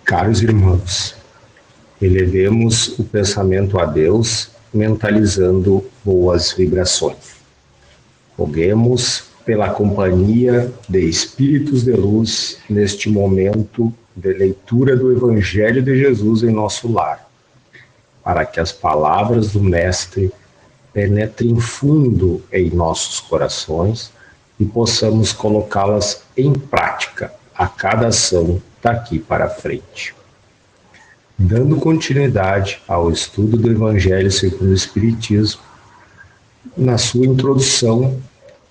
Caros irmãos, elevemos o pensamento a Deus, mentalizando boas vibrações. Roguemos pela companhia de espíritos de luz neste momento de leitura do Evangelho de Jesus em nosso lar, para que as palavras do Mestre penetrem fundo em nossos corações e possamos colocá-las em prática a cada ação daqui para frente. Dando continuidade ao estudo do Evangelho segundo o Espiritismo, na sua introdução,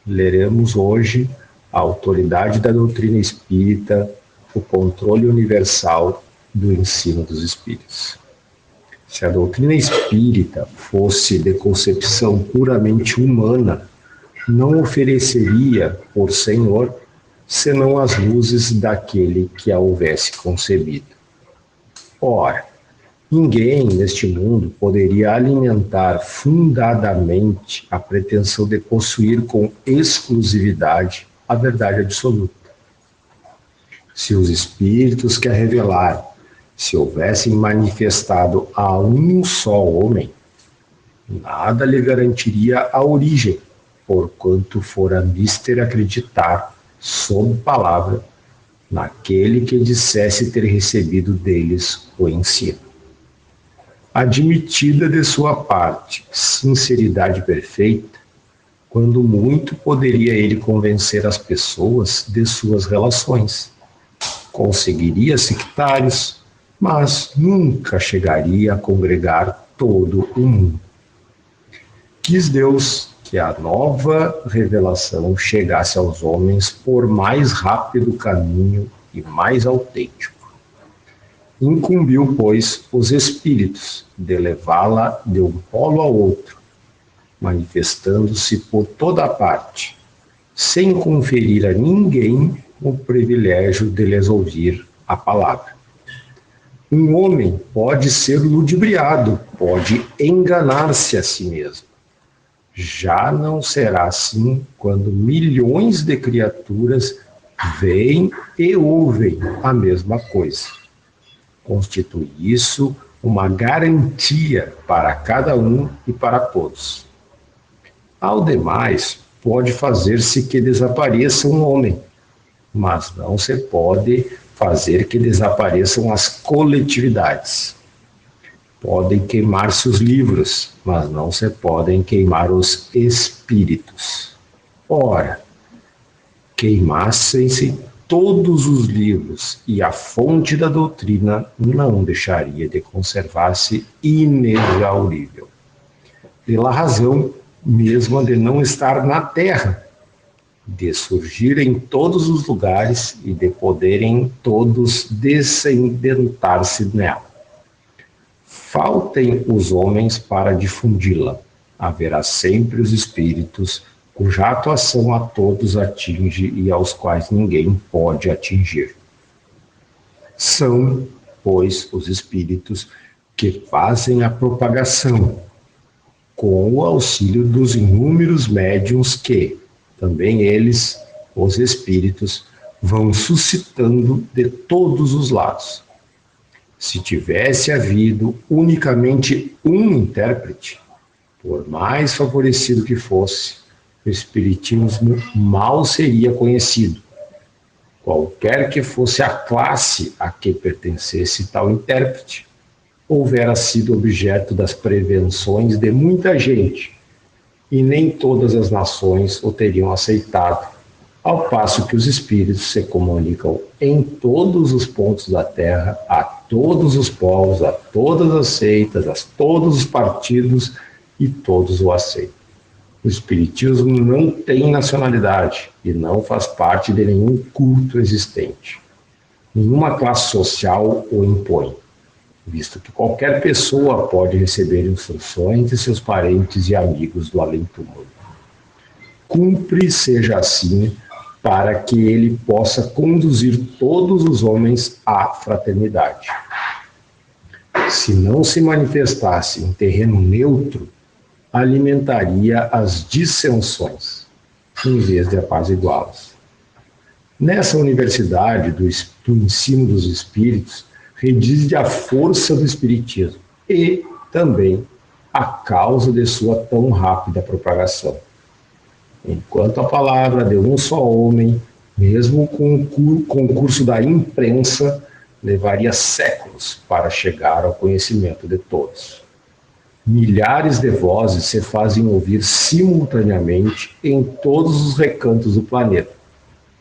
leremos hoje a autoridade da doutrina espírita, o controle universal do ensino dos espíritos. Se a doutrina espírita fosse de concepção puramente humana, não ofereceria por Senhor senão as luzes daquele que a houvesse concebido. Ora, ninguém neste mundo poderia alimentar fundadamente a pretensão de possuir com exclusividade a verdade absoluta. Se os espíritos que a revelaram se houvessem manifestado a um só homem, nada lhe garantiria a origem, porquanto fora mister acreditar, sob palavra, naquele que dissesse ter recebido deles o ensino. Admitida de sua parte sinceridade perfeita, quando muito poderia ele convencer as pessoas de suas relações. Conseguiria sectários, mas nunca chegaria a congregar todo o mundo. Quis Deus que a nova revelação chegasse aos homens por mais rápido caminho e mais autêntico. Incumbiu, pois, os espíritos de levá-la de um polo ao outro, manifestando-se por toda a parte, sem conferir a ninguém o privilégio de lhes ouvir a palavra. Um homem pode ser ludibriado, pode enganar-se a si mesmo. Já não será assim quando milhões de criaturas veem e ouvem a mesma coisa. Constitui isso uma garantia para cada um e para todos. Ao demais, pode fazer-se que desapareça um homem, mas não se pode fazer que desapareçam as coletividades. Podem queimar-se os livros, mas não se podem queimar os espíritos. Ora, queimassem-se todos os livros e a fonte da doutrina não deixaria de conservar-se inexaurível. Pela razão mesma de não estar na terra, de surgir em todos os lugares e de poderem todos descendentar-se nela. Faltem os homens para difundi-la. Haverá sempre os espíritos, cuja atuação a todos atinge e aos quais ninguém pode atingir. São, pois, os espíritos que fazem a propagação, com o auxílio dos inúmeros médiuns que, também eles, os espíritos, vão suscitando de todos os lados. Se tivesse havido unicamente um intérprete, por mais favorecido que fosse, o espiritismo mal seria conhecido. Qualquer que fosse a classe a que pertencesse tal intérprete, houvera sido objeto das prevenções de muita gente, e nem todas as nações o teriam aceitado, ao passo que os espíritos se comunicam em todos os pontos da Terra, a todos os povos, a todas as seitas, a todos os partidos, e todos o aceitam. O espiritismo não tem nacionalidade e não faz parte de nenhum culto existente. Nenhuma classe social o impõe, visto que qualquer pessoa pode receber instruções de seus parentes e amigos do além-túmulo. Cumpre seja assim, para que ele possa conduzir todos os homens à fraternidade. Se não se manifestasse em terreno neutro, alimentaria as dissensões, em vez de apaziguá-las. Nessa universidade do ensino dos espíritos, reside a força do Espiritismo e também a causa de sua tão rápida propagação. Enquanto a palavra de um só homem, mesmo com o concurso da imprensa, levaria séculos para chegar ao conhecimento de todos. Milhares de vozes se fazem ouvir simultaneamente em todos os recantos do planeta,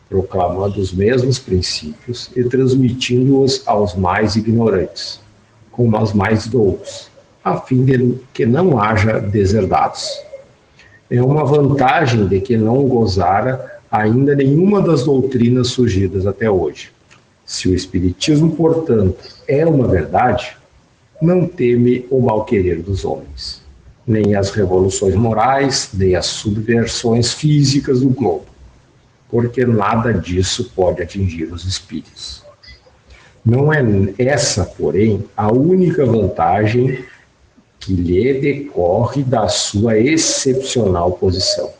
proclamando os mesmos princípios e transmitindo-os aos mais ignorantes, como aos mais doutos, a fim de que não haja deserdados. É uma vantagem de que não gozara ainda nenhuma das doutrinas surgidas até hoje. Se o Espiritismo, portanto, é uma verdade, não teme o mal-querer dos homens, nem as revoluções morais, nem as subversões físicas do globo, porque nada disso pode atingir os espíritos. Não é essa, porém, a única vantagem que lhe decorre da sua excepcional posição.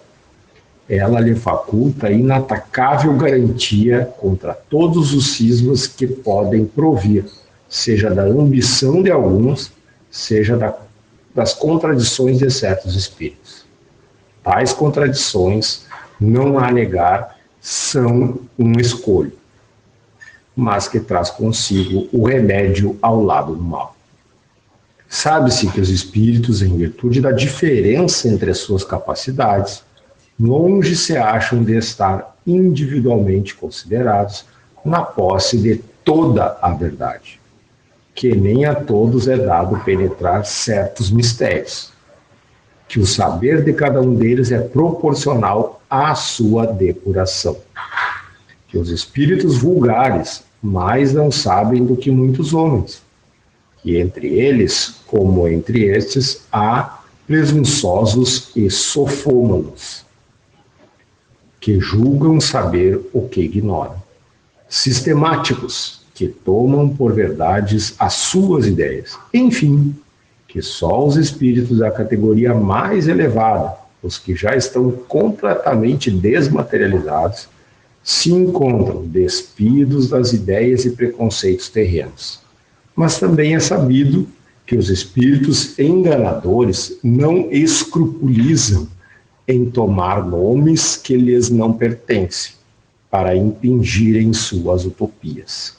Ela lhe faculta inatacável garantia contra todos os cismas que podem provir, seja da ambição de alguns, seja das contradições de certos espíritos. Tais contradições, não há negar, são um escolho, mas que traz consigo o remédio ao lado do mal. Sabe-se que os espíritos, em virtude da diferença entre as suas capacidades, longe se acham de estar individualmente considerados na posse de toda a verdade, que nem a todos é dado penetrar certos mistérios, que o saber de cada um deles é proporcional à sua depuração, que os espíritos vulgares mais não sabem do que muitos homens, que entre eles, como entre estes, há presunçosos e sofômanos, que julgam saber o que ignoram, sistemáticos, que tomam por verdades as suas ideias. Enfim, que só os espíritos da categoria mais elevada, os que já estão completamente desmaterializados, se encontram despidos das ideias e preconceitos terrenos. Mas também é sabido que os espíritos enganadores não escrupulizam em tomar nomes que lhes não pertencem, para impingirem suas utopias.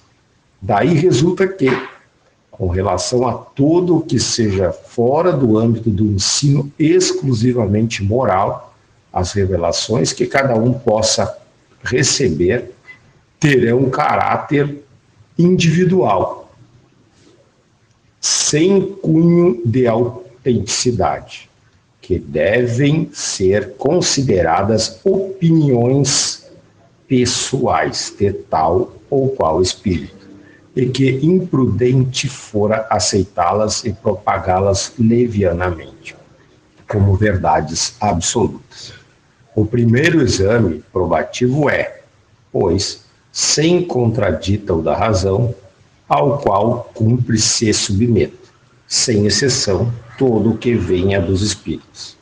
Daí resulta que, com relação a tudo o que seja fora do âmbito do ensino exclusivamente moral, as revelações que cada um possa receber terão caráter individual, sem cunho de autenticidade, que devem ser consideradas opiniões pessoais de tal ou qual espírito, e que imprudente fora aceitá-las e propagá-las levianamente, como verdades absolutas. O primeiro exame probativo é, pois, sem contradita o da razão, ao qual cumpre se submeter, sem exceção, todo o que venha dos espíritos.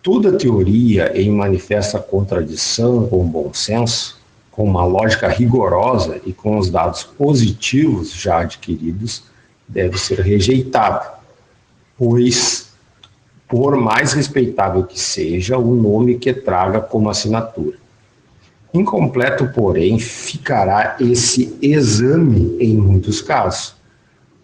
Toda teoria em manifesta contradição com bom senso, com uma lógica rigorosa e com os dados positivos já adquiridos, deve ser rejeitada, pois, por mais respeitável que seja o nome que traga como assinatura. Incompleto, porém, ficará esse exame em muitos casos,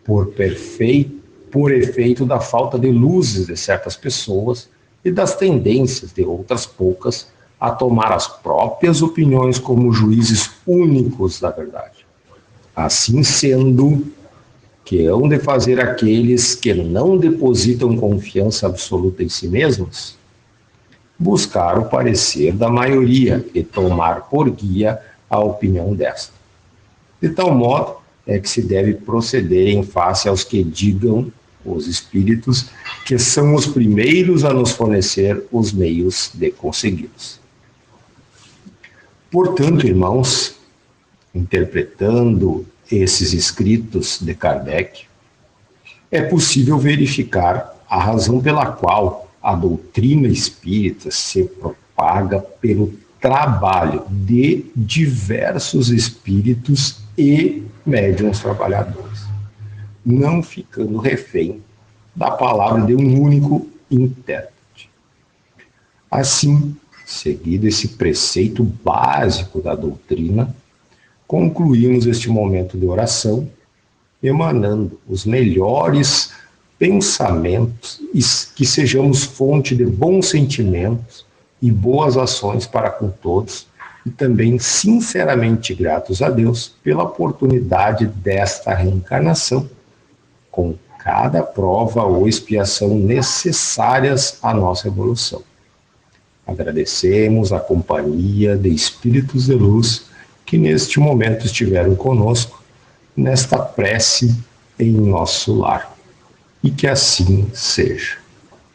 por efeito da falta de luzes de certas pessoas e das tendências de outras poucas a tomar as próprias opiniões como juízes únicos da verdade. Assim sendo, que hão de fazer aqueles que não depositam confiança absoluta em si mesmos? Buscar o parecer da maioria e tomar por guia a opinião desta. De tal modo é que se deve proceder em face aos que digam, os espíritos, que são os primeiros a nos fornecer os meios de consegui-los. Portanto, irmãos, interpretando esses escritos de Kardec, é possível verificar a razão pela qual a doutrina espírita se propaga pelo trabalho de diversos espíritos e médiuns trabalhadores. não ficando refém da palavra de um único intérprete. Assim, seguido esse preceito básico da doutrina, concluímos este momento de oração, emanando os melhores pensamentos e que sejamos fonte de bons sentimentos e boas ações para com todos, e também sinceramente gratos a Deus pela oportunidade desta reencarnação, com cada prova ou expiação necessárias à nossa evolução. Agradecemos a companhia de espíritos de luz que neste momento estiveram conosco, nesta prece em nosso lar. E que assim seja.